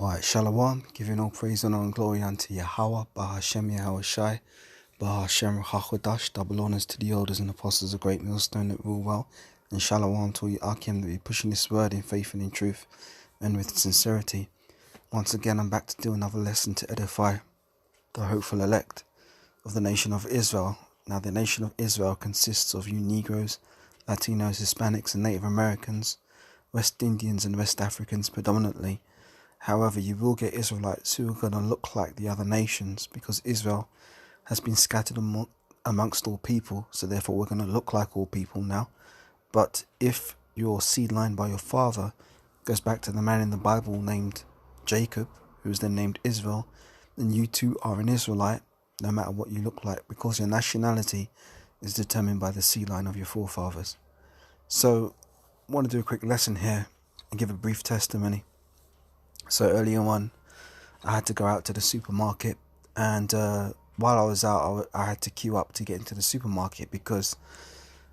Alright, Shalom, giving all praise, honor, and glory unto Yahweh, Bahashem Yahweh Shai, Bahashem Hachodash, double honors to the elders and apostles of Great Millstone that rule well, and Shalom to all you Akim that be pushing this word in faith and in truth, and with sincerity. Once again, I'm back to do another lesson to edify the hopeful elect of the nation of Israel. Now, the nation of Israel consists of you Negroes, Latinos, Hispanics, and Native Americans, West Indians, and West Africans predominantly. However, you will get Israelites who are going to look like the other nations because Israel has been scattered amongst all people, so therefore we're going to look like all people now. But if your seed line by your father goes back to the man in the Bible named Jacob, who was then named Israel, then you too are an Israelite, no matter what you look like, because your nationality is determined by the seed line of your forefathers. So, I want to do a quick lesson here and give a brief testimony. So earlier on, I had to go out to the supermarket, and while I was out, I had to queue up to get into the supermarket because,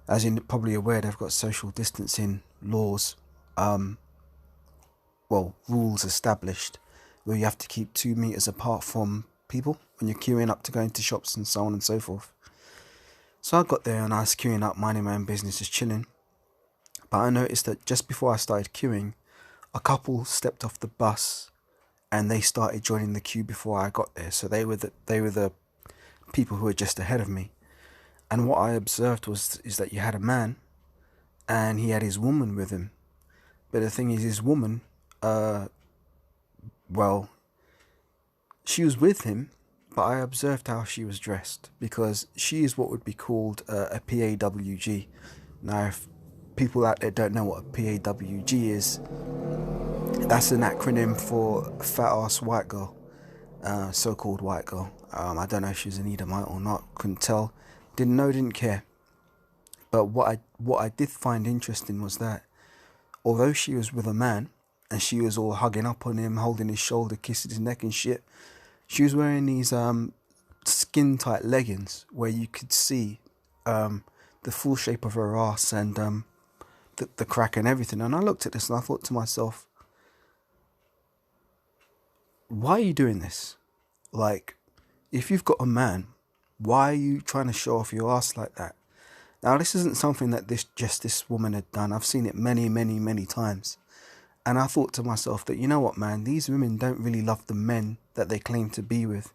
as you're probably aware, they've got social distancing laws, rules established, where you have to keep 2 meters apart from people when you're queuing up to go into shops and so on and so forth. So I got there and I was queuing up, minding my own business, just chilling. But I noticed that just before I started queuing, a couple stepped off the bus and they started joining the queue before I got there. So they were the people who were just ahead of me. And what I observed is that you had a man and he had his woman with him. But the thing is, his woman, she was with him, but I observed how she was dressed because she is what would be called a PAWG. Now, if people out there don't know what a PAWG is, that's an acronym for fat ass white girl, so-called white girl. I don't know if she was an Edomite or not, couldn't tell, didn't know, didn't care. But what I did find interesting was that although she was with a man and she was all hugging up on him, holding his shoulder, kissing his neck and shit, she was wearing these skin tight leggings where you could see the full shape of her ass and the crack and everything. And I looked at this and I thought to myself, why are you doing this? Like, if you've got a man, why are you trying to show off your ass like that? Now, this isn't something that this woman had done. I've seen it many, many, many times. And I thought to myself that, you know what, man, these women don't really love the men that they claim to be with.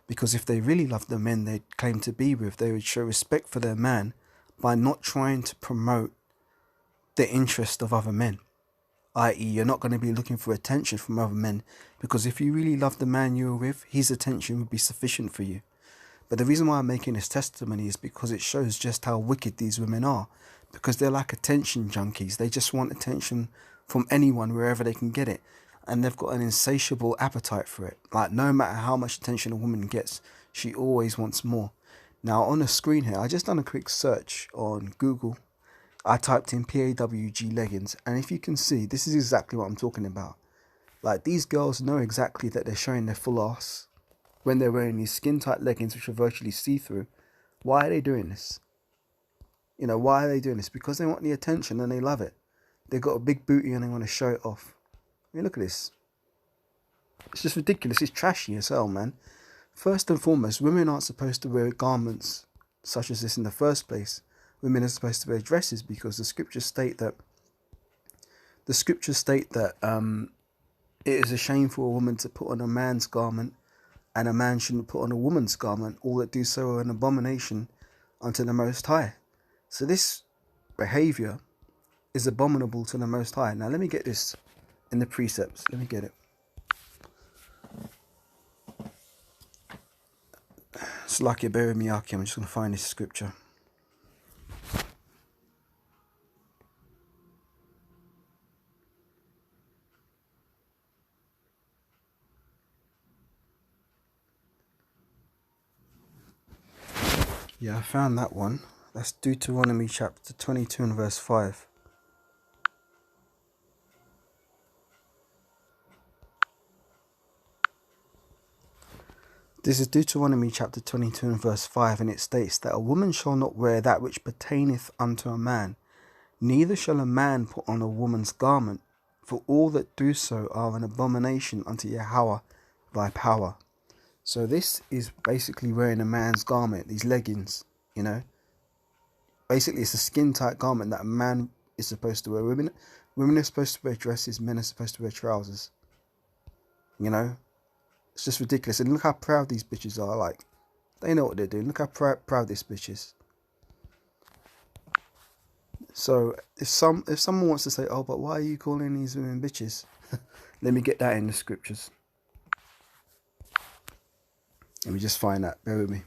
Because if they really loved the men they claim to be with, they would show respect for their man by not trying to promote the interest of other men. I.e., you're not going to be looking for attention from other men, because if you really love the man you were with, his attention would be sufficient for you. But the reason why I'm making this testimony is because it shows just how wicked these women are, because they're like attention junkies. They just want attention from anyone wherever they can get it, and they've got an insatiable appetite for it. Like, no matter how much attention a woman gets, she always wants more. Now, on the screen here, I just done a quick search on Google. I typed in PAWG leggings, and if you can see, this is exactly what I'm talking about. Like, these girls know exactly that they're showing their full ass when they're wearing these skin-tight leggings which are virtually see-through. Why are they doing this? Why are they doing this? Because they want the attention and they love it. They've got a big booty and they want to show it off. I mean, look at this. It's just ridiculous. It's trashy as hell, man. First and foremost, women aren't supposed to wear garments such as this in the first place. Women are supposed to wear dresses because the scriptures state that it is a shame for a woman to put on a man's garment, and a man shouldn't put on a woman's garment. All that do so are an abomination unto the Most High. So this behavior is abominable to the Most High. Now let me get this in the precepts. Let me get it. It's like you're bearing me, Aki. I'm just going to find this scripture. Yeah, I found that one. That's Deuteronomy chapter 22 and verse 5. This is Deuteronomy chapter 22 and verse 5, and it states that a woman shall not wear that which pertaineth unto a man, neither shall a man put on a woman's garment, for all that do so are an abomination unto Yahweh thy power. So this is basically wearing a man's garment, these leggings, you know. Basically, it's a skin-tight garment that a man is supposed to wear. Women are supposed to wear dresses, men are supposed to wear trousers. You know, it's just ridiculous. And look how proud these bitches are. Like, they know what they're doing. Look how proud this bitch is. So if someone wants to say, oh, but why are you calling these women bitches? Let me get that in the scriptures. Let me just find that. Bear with me.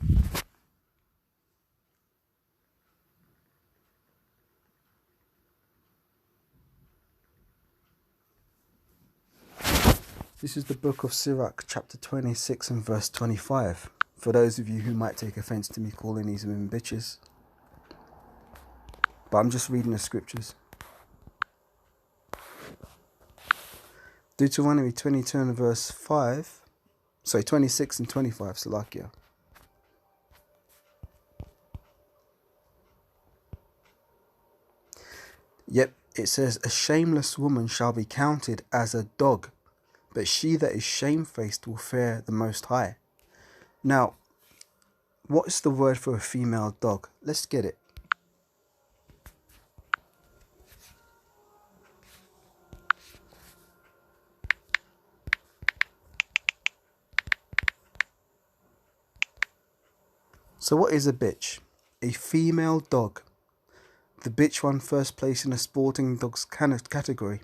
This is the book of Sirach, chapter 26 and verse 25. For those of you who might take offense to me calling these women bitches. But I'm just reading the scriptures. Deuteronomy 22 and verse 5. Sorry, 26 and 25, Salakia. Yep, it says, a shameless woman shall be counted as a dog, but she that is shamefaced will fear the Most High. Now, what is the word for a female dog? Let's get it. So what is a bitch? A female dog. The bitch won first place in a sporting dogs category.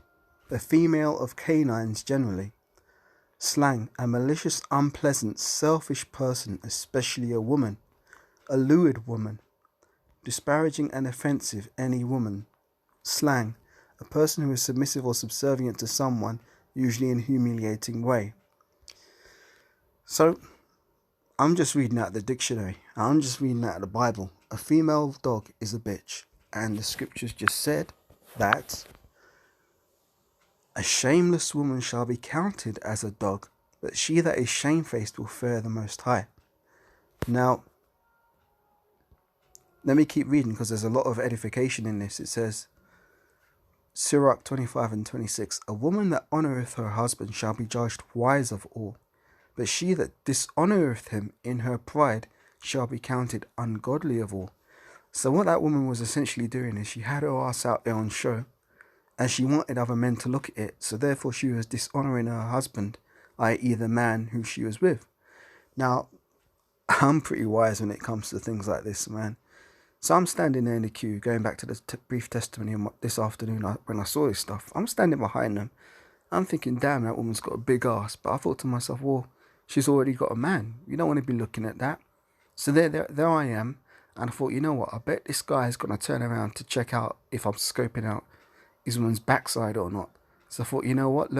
A female of canines generally. Slang, a malicious, unpleasant, selfish person, especially a woman. A lewd woman. Disparaging and offensive, any woman. Slang, a person who is submissive or subservient to someone, usually in a humiliating way. So, I'm just reading out the dictionary. I'm just reading out the Bible. A female dog is a bitch. And the scriptures just said that a shameless woman shall be counted as a dog, but she that is shamefaced will fear the Most High. Now, let me keep reading because there's a lot of edification in this. It says, Sirach 25 and 26, a woman that honoureth her husband shall be judged wise of all, but she that dishonoureth him in her pride shall be counted ungodly of all. So what that woman was essentially doing is she had her ass out there on show and she wanted other men to look at it. So therefore she was dishonouring her husband, i.e. the man who she was with. Now, I'm pretty wise when it comes to things like this, man. So I'm standing there in the queue, going back to the brief testimony this afternoon when I saw this stuff. I'm standing behind them. I'm thinking, damn, that woman's got a big ass. But I thought to myself, well, she's already got a man. You don't want to be looking at that. So there I am. And I thought, you know what, I bet this guy is going to turn around to check out if I'm scoping out his woman's backside or not. So I thought, you know what,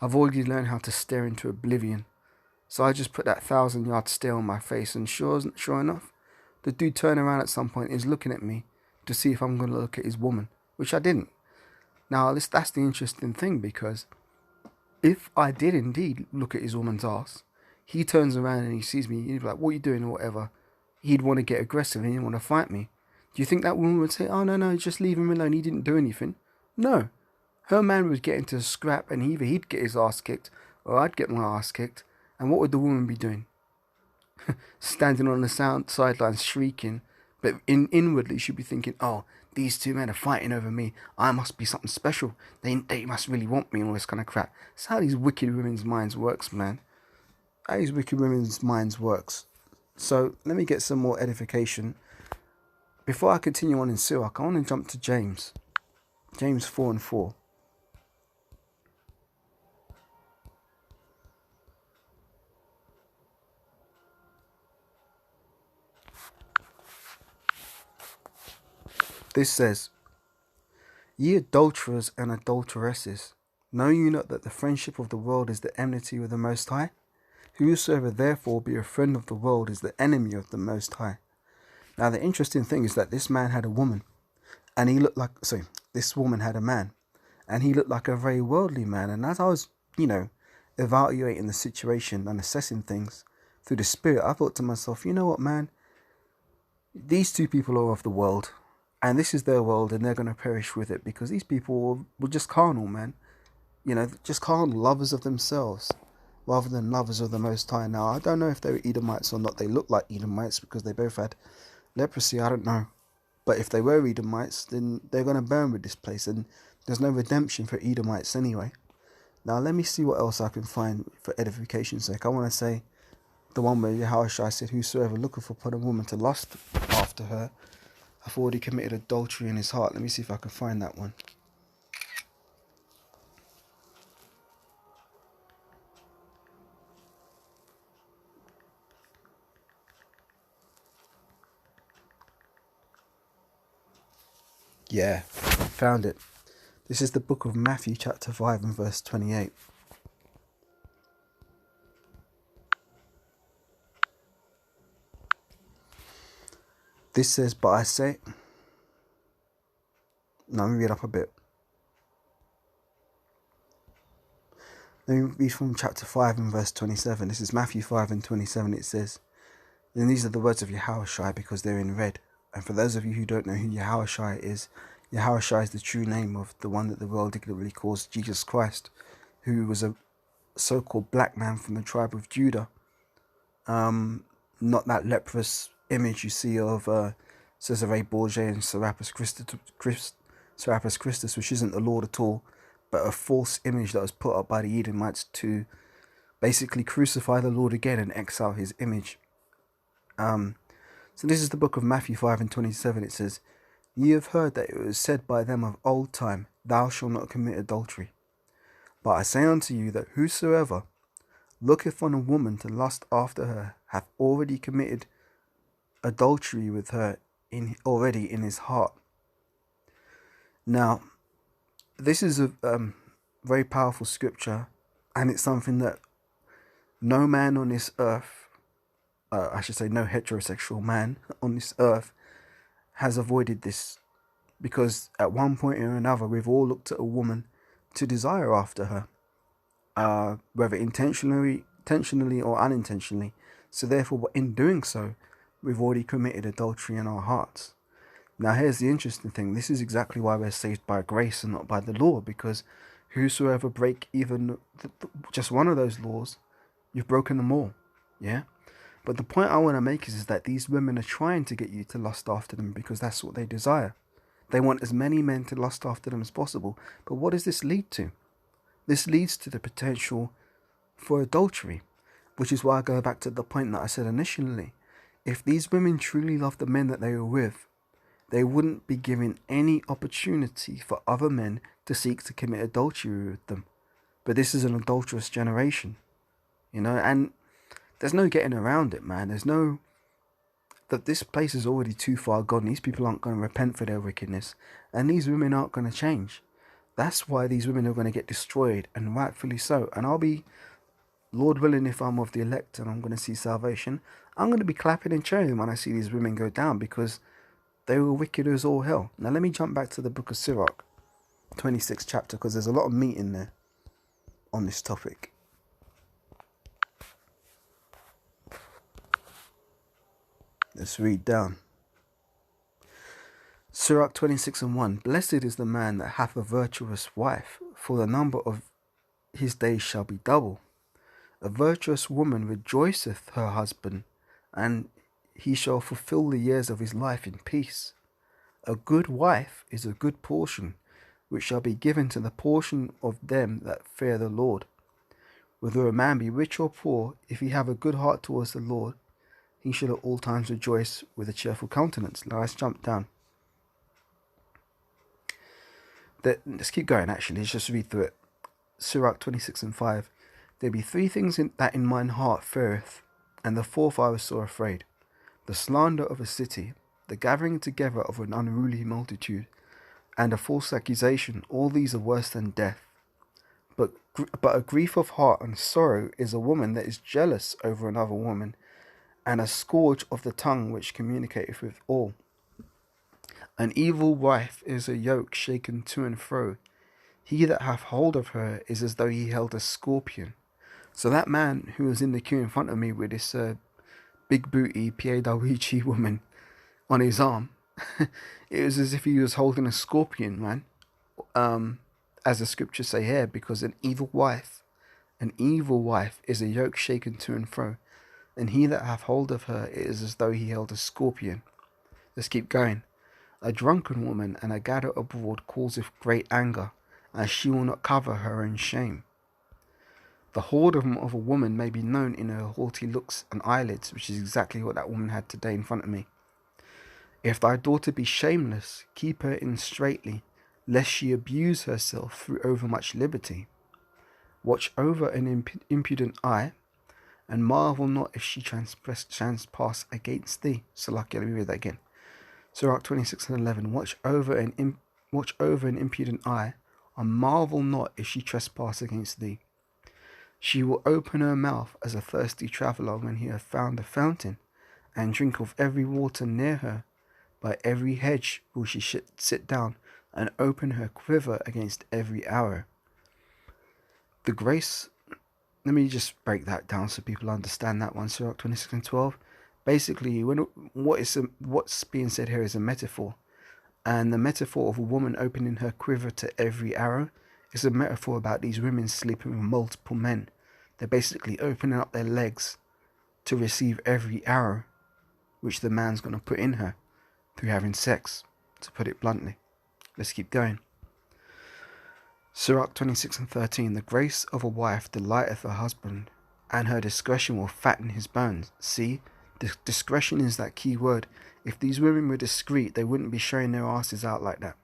I've already learned how to stare into oblivion. So I just put that 1,000-yard stare on my face, and sure enough, the dude turned around at some point, is looking at me to see if I'm going to look at his woman, which I didn't. Now, that's the interesting thing, because if I did indeed look at his woman's ass, he turns around and he sees me, he'd be like, what are you doing or whatever. He'd want to get aggressive and he'd want to fight me. Do you think that woman would say, oh, no, just leave him alone, he didn't do anything? No. Her man would get into a scrap and either he'd get his ass kicked or I'd get my ass kicked. And what would the woman be doing? Standing on the sidelines shrieking. But inwardly she'd be thinking, oh, these two men are fighting over me. I must be something special. They must really want me and all this kind of crap. That's how these wicked women's minds works, man. How these wicked women's minds works. So let me get some more edification. Before I continue on in Sirach, I want to jump to James. James 4 and 4. This says, ye adulterers and adulteresses, know you not that the friendship of the world is the enmity with the Most High? Whosoever therefore be a friend of the world is the enemy of the Most High. Now the interesting thing is that this man had a woman, and he looked like, this woman had a man, and he looked like a very worldly man. And as I was, evaluating the situation and assessing things through the spirit, I thought to myself, you know what, man, these two people are of the world, and this is their world, and they're going to perish with it, because these people were just carnal, man. just carnal, lovers of themselves, rather than lovers of the Most High. Now, I don't know if they were Edomites or not. They look like Edomites because they both had leprosy. I don't know. But if they were Edomites, then they're going to burn with this place. And there's no redemption for Edomites anyway. Now, let me see what else I can find for edification's sake. I want to say the one where Yahushua said, whosoever looketh upon a woman to lust after her hath already committed adultery in his heart. Let me see if I can find that one. Yeah, found it. This is the book of Matthew chapter 5 and verse 28. This says, but I say... No, let me read up a bit. Let me read from chapter 5 and verse 27. This is Matthew 5 and 27. It says, and these are the words of Yahushua because they're in red. And for those of you who don't know who Yahushua is the true name of the one that the world ignorantly calls Jesus Christ, who was a so-called black man from the tribe of Judah. Not that leprous image you see of Cesare Borgia and Serapis Christus, which isn't the Lord at all, but a false image that was put up by the Edomites to basically crucify the Lord again and exile his image. So this is the book of Matthew 5 and 27. It says, ye have heard that it was said by them of old time, thou shalt not commit adultery. But I say unto you that whosoever looketh on a woman to lust after her hath already committed adultery with her already in his heart. Now, this is a very powerful scripture, and it's something that no man on this earth, I should say no heterosexual man on this earth, has avoided this, because at one point or another we've all looked at a woman to desire after her, whether intentionally or unintentionally. So therefore, in doing so, we've already committed adultery in our hearts. Now here's the interesting thing. This is exactly why we're saved by grace and not by the law, because whosoever break even just one of those laws, you've broken them all. Yeah. But the point I want to make is that these women are trying to get you to lust after them because that's what they desire. They want as many men to lust after them as possible. But what does this lead to? This leads to the potential for adultery, which is why I go back to the point that I said initially. If these women truly loved the men that they were with, they wouldn't be given any opportunity for other men to seek to commit adultery with them. But this is an adulterous generation, and there's no getting around it, man. There's no... that this place is already too far gone. These people aren't going to repent for their wickedness, and these women aren't going to change. That's why these women are going to get destroyed, and rightfully so. And I'll be, Lord willing, if I'm of the elect and I'm going to see salvation, I'm going to be clapping and cheering when I see these women go down, because they were wicked as all hell. Now let me jump back to the book of Sirach, 26th chapter, because there's a lot of meat in there on this topic. Let's read down. Sirach 26 and 1. Blessed is the man that hath a virtuous wife, for the number of his days shall be double. A virtuous woman rejoiceth her husband, and he shall fulfill the years of his life in peace. A good wife is a good portion, which shall be given to the portion of them that fear the Lord. Whether a man be rich or poor, if he have a good heart towards the Lord, he should at all times rejoice with a cheerful countenance. Now let's jump down. Let's keep going, actually. Let's just read through it. Sirach 26 and 5. There be three things that in mine heart feareth, and the fourth I was sore afraid. The slander of a city, the gathering together of an unruly multitude, and a false accusation. All these are worse than death. But a grief of heart and sorrow is a woman that is jealous over another woman, and a scourge of the tongue which communicateth with all. An evil wife is a yoke shaken to and fro. He that hath hold of her is as though he held a scorpion. So that man who was in the queue in front of me with this big booty Pierre Dawichi woman on his arm, it was as if he was holding a scorpion, man. as the scriptures say here, because an evil wife is a yoke shaken to and fro, and he that hath hold of her is as though he held a scorpion. Let's keep going. A drunken woman and a gatherer abroad causeth great anger, and she will not cover her own shame. The whoredom of a woman may be known in her haughty looks and eyelids, which is exactly what that woman had today in front of me. If thy daughter be shameless, keep her in straitly, lest she abuse herself through overmuch liberty. Watch over an impudent eye, and marvel not if she transpass against thee. Salakia, let me read that again. Sirach 26:11. Watch over an impudent eye, and marvel not if she trespass against thee. She will open her mouth as a thirsty traveller when he hath found a fountain, and drink of every water near her. By every hedge will she sit down, and open her quiver against every arrow. The grace, let me just break that down so people understand that one. Sirach 26:12. Basically, what's being said here is a metaphor. And the metaphor of a woman opening her quiver to every arrow is a metaphor about these women sleeping with multiple men. They're basically opening up their legs to receive every arrow which the man's going to put in her through having sex, to put it bluntly. Let's keep going. Sirach 26:13. The grace of a wife delighteth her husband, and her discretion will fatten his bones. See, discretion is that key word. If these women were discreet, they wouldn't be showing their asses out like that.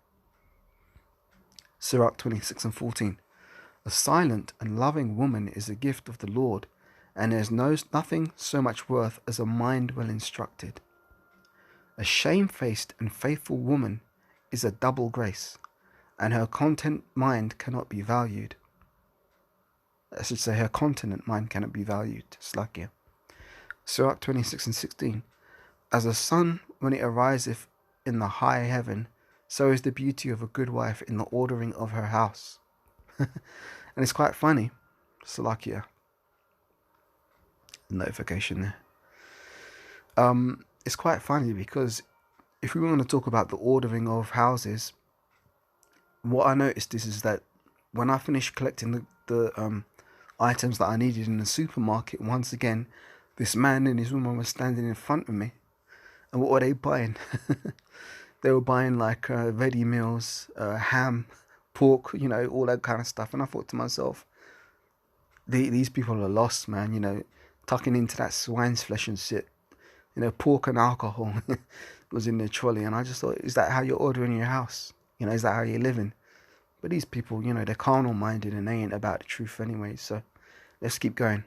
Sirach 26:14. A silent and loving woman is a gift of the Lord, and there is nothing so much worth as a mind well instructed. A shamefaced and faithful woman is a double grace, and her content mind cannot be valued. I should say her continent mind cannot be valued. Slakia. Sirach 26:16. As the sun when it ariseth in the high heaven, so is the beauty of a good wife in the ordering of her house. And it's quite funny. Salakia. Notification there. It's quite funny because if we want to talk about the ordering of houses, what I noticed is that when I finished collecting the items that I needed in the supermarket, once again, this man and his woman were standing in front of me. And what were they buying? They were buying like ready meals, ham, pork, all that kind of stuff. And I thought to myself, these people are lost, man, tucking into that swine's flesh and shit. Pork and alcohol was in their trolley. And I just thought, is that how you're ordering your house? Is that how you're living? But these people, they're carnal minded and they ain't about the truth anyway. So let's keep going.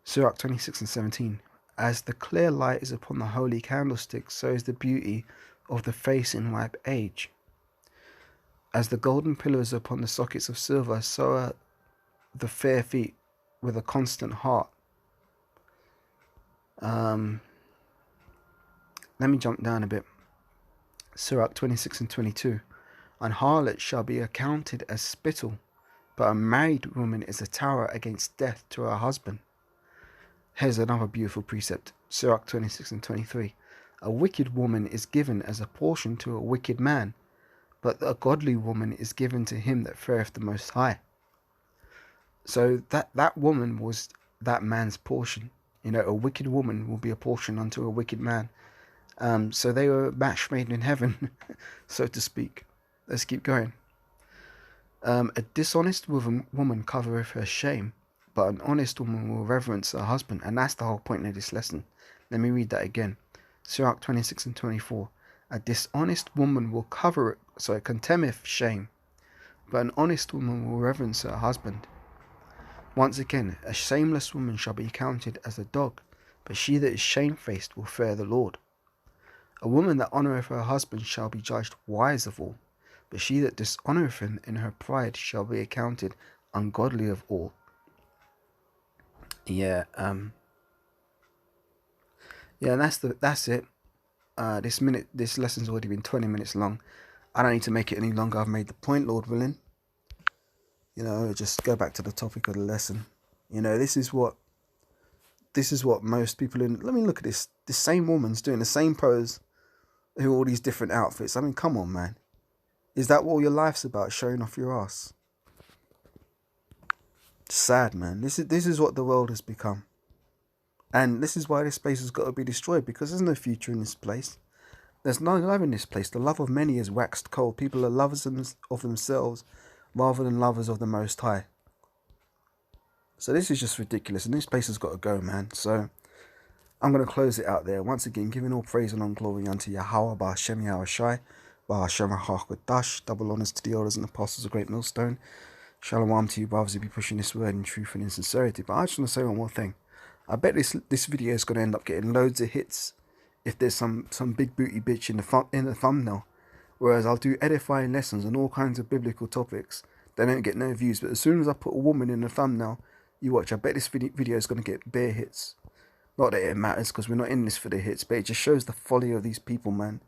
Sirach 26:17. As the clear light is upon the holy candlestick, so is the beauty of the face in ripe age. As the golden pillars upon the sockets of silver, so are the fair feet with a constant heart. Let me jump down a bit. Sirach 26:22. An harlot shall be accounted as spittle, but a married woman is a tower against death to her husband. Here's another beautiful precept. Sirach 26:23. A wicked woman is given as a portion to a wicked man, but a godly woman is given to him that feareth the Most High. So that woman was that man's portion. A wicked woman will be a portion unto a wicked man. So they were match made in heaven, so to speak. Let's keep going. A dishonest woman covereth her shame, but an honest woman will reverence her husband. And that's the whole point of this lesson. Let me read that again. Sirach 26:24. A dishonest woman will contemneth shame, but an honest woman will reverence her husband. Once again, a shameless woman shall be counted as a dog, but she that is shamefaced will fear the Lord. A woman that honoureth her husband shall be judged wise of all, but she that dishonoureth him in her pride shall be accounted ungodly of all. That's it. This lesson's already been 20 minutes long. I don't need to make it any longer. I've made the point, Lord willing. Just go back to the topic of the lesson. This is what most people in. Let me look at this. This same woman's doing the same pose, who all these different outfits. I mean, come on, man. Is that what all your life's about, showing off your ass? Sad, man. This is what the world has become. And this is why this place has got to be destroyed, because there's no future in this place. There's no love in this place. The love of many is waxed cold. People are lovers of themselves rather than lovers of the Most High. So this is just ridiculous, and this place has got to go, man. So I'm going to close it out there. Once again, giving all praise and all glory unto Yahweh, Ba'Hashem Yahushai, Ba'Hashem HaKodash, double honors to the elders and apostles of Great Millstone. Shalom to you, brothers, who be pushing this word in truth and in sincerity. But I just want to say one more thing. I bet this video is going to end up getting loads of hits if there's some big booty bitch in the thumbnail. Whereas I'll do edifying lessons on all kinds of biblical topics. They don't get no views. But as soon as I put a woman in the thumbnail, you watch. I bet this video is going to get bare hits. Not that it matters, because we're not in this for the hits, but it just shows the folly of these people, man.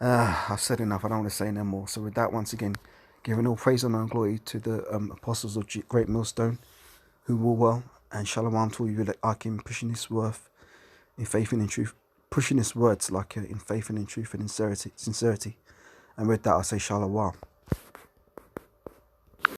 I've said enough. I don't want to say no more. So with that, once again, giving all praise and all glory to the apostles of Great Millstone, who will well, and shalom to all you that are pushing this worth in faith and in truth, pushing this words like in faith and in truth and in sincerity. And with that, I say shalom.